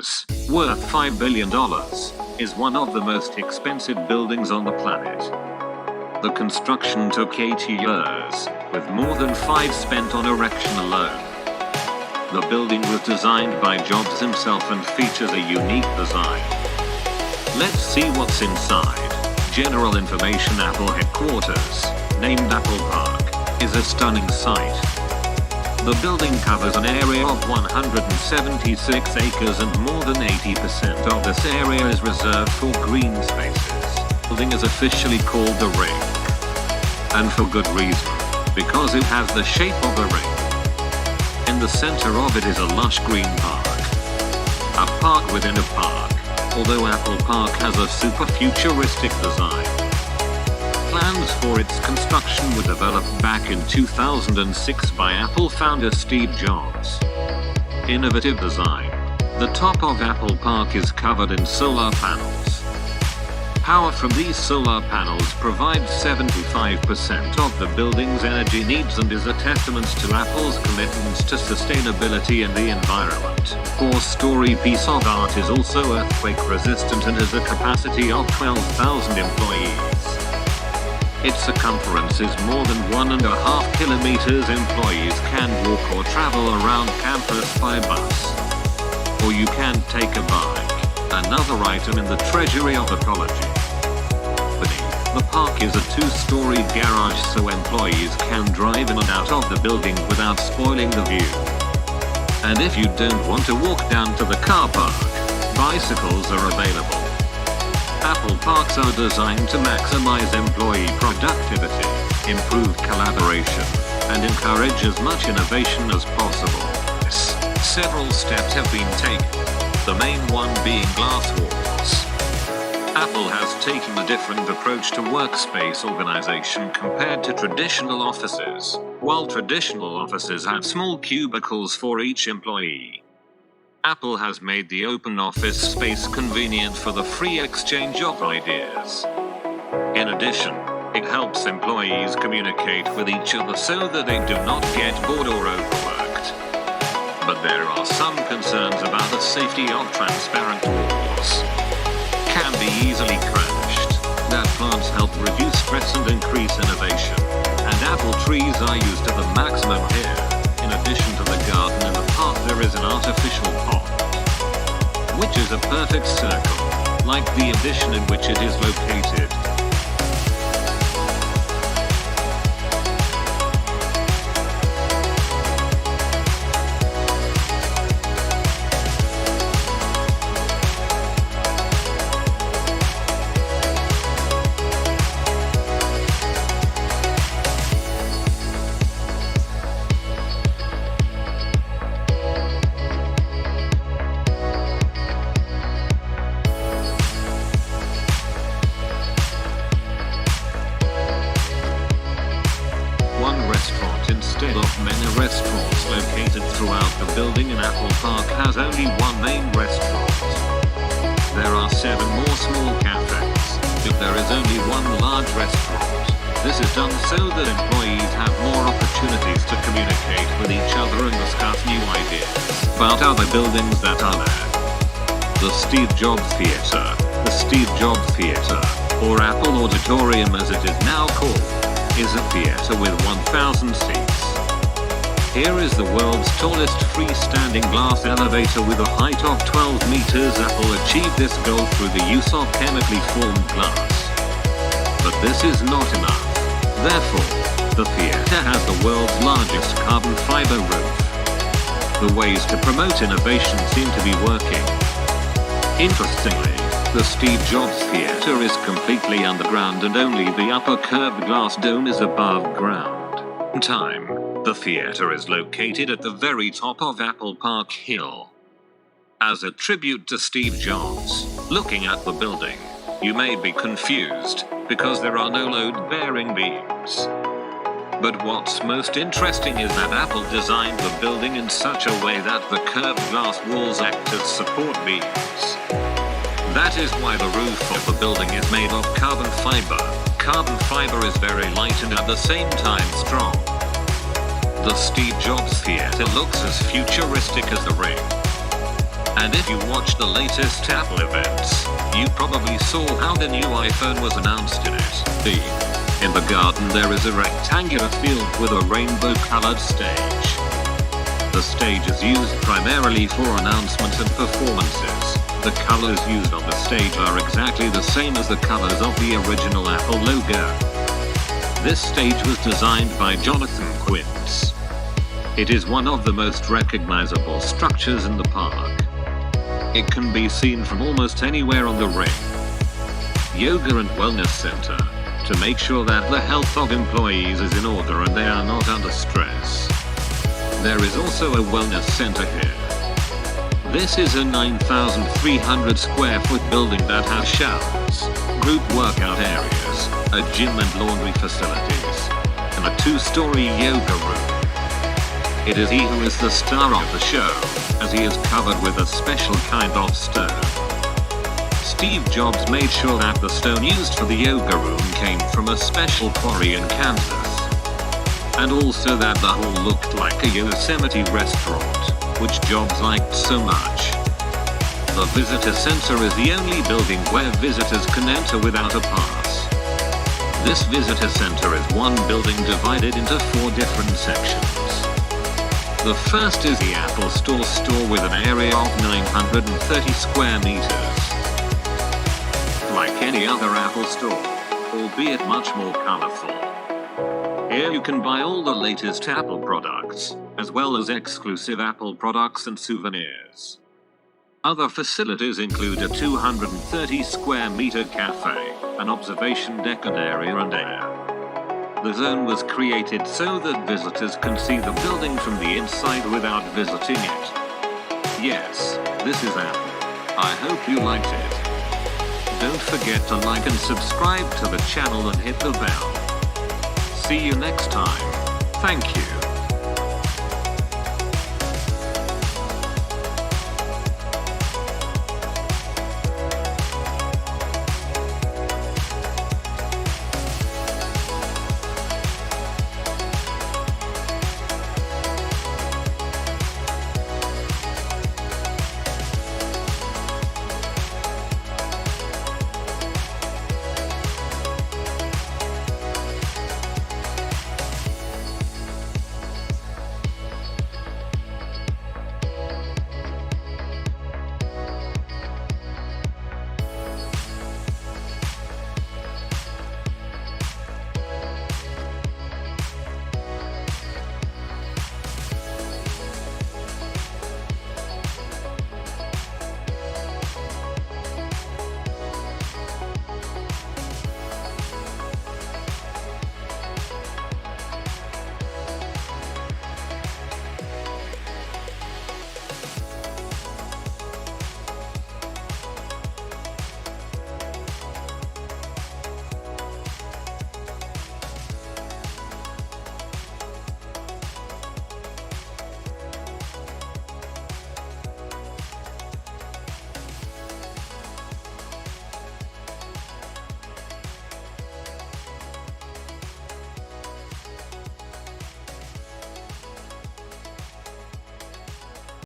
worth $5 billion, is one of the most expensive buildings on the planet. The construction took 80 years, with more than 5 spent on erection alone. The building was designed by Jobs himself and features a unique design. Let's see what's inside. General information: Apple headquarters, named Apple Park, is a stunning sight. The building covers an area of 176 acres and more than 80% of this area is reserved for green spaces. The building is officially called the Ring. And for good reason, because it has the shape of a ring. In the center of it is a lush green park. A park within a park, although Apple Park has a super futuristic design. Plans for its construction were developed back in 2006 by Apple founder Steve Jobs. Innovative design. The top of Apple Park is covered in solar panels. Power from these solar panels provides 75% of the building's energy needs and is a testament to Apple's commitments to sustainability and the environment. 4-story piece of art is also earthquake resistant and has a capacity of 12,000 employees. Its circumference is more than 1.5 kilometers. Employees can walk or travel around campus by bus. Or you can take a bike, another item in the treasury of ecology. Beneath the park is a 2-story garage so employees can drive in and out of the building without spoiling the view. And if you don't want to walk down to the car park, bicycles are available. Apple Parks are designed to maximize employee productivity, improve collaboration, and encourage as much innovation as possible. Several steps have been taken, the main one being glass walls. Apple has taken a different approach to workspace organization compared to traditional offices. While traditional offices have small cubicles for each employee, Apple has made the open office space convenient for the free exchange of ideas. In addition, it helps employees communicate with each other so that they do not get bored or overworked. But there are some concerns about the safety of transparent walls. Can be easily crashed. That plants help reduce stress and increase innovation. And apple trees are used to the maximum here. In addition to the garden in the park, there is an artificial pond, which is a perfect circle, like the addition in which it is located. Instead of many restaurants located throughout the building, in Apple Park has only one main restaurant. There are 7 more small cafes, but there is only one large restaurant. This is done so that employees have more opportunities to communicate with each other and discuss new ideas about other buildings that are there. The Steve Jobs Theater. The Steve Jobs Theater, or Apple Auditorium as it is now called, is a theater with 1,000 seats. Here is the world's tallest freestanding glass elevator with a height of 12 meters. Apple achieved this goal through the use of chemically formed glass. But this is not enough. Therefore, the theater has the world's largest carbon fiber roof. The ways to promote innovation seem to be working. Interestingly, the Steve Jobs Theater is completely underground and only the upper curved glass dome is above ground. The theater is located at the very top of Apple Park Hill. As a tribute to Steve Jobs, looking at the building, you may be confused because there are no load-bearing beams. But what's most interesting is that Apple designed the building in such a way that the curved glass walls act as support beams. That is why the roof of the building is made of carbon fiber. Carbon fiber is very light and at the same time strong. The Steve Jobs Theater looks as futuristic as the Ring. And if you watched the latest Apple events, you probably saw how the new iPhone was announced in it. In the garden there is a rectangular field with a rainbow-colored stage. The stage is used primarily for announcements and performances. The colors used on the stage are exactly the same as the colors of the original Apple logo. This stage was designed by Jonathan Quince. It is one of the most recognizable structures in the park. It can be seen from almost anywhere on the ring. Yoga and Wellness Center, to make sure that the health of employees is in order and they are not under stress. There is also a wellness center here. This is a 9,300 square foot building that has showers, group workout areas, a gym and laundry facilities, and a 2-story yoga room. It is he who is the star of the show, as he is covered with a special kind of stone. Steve Jobs made sure that the stone used for the yoga room came from a special quarry in Kansas. And also that the hall looked like a Yosemite restaurant, which Jobs liked so much. The visitor center is the only building where visitors can enter without a pass. This visitor center is one building divided into 4 different sections. The first is the Apple Store with an area of 930 square meters. Like any other Apple Store, albeit much more colorful. Here you can buy all the latest Apple products, as well as exclusive Apple products and souvenirs. Other facilities include a 230 square meter cafe, an observation deck and area and air. The zone was created so that visitors can see the building from the inside without visiting it. Yes, this is Apple. I hope you liked it. Don't forget to like and subscribe to the channel and hit the bell. See you next time. Thank you.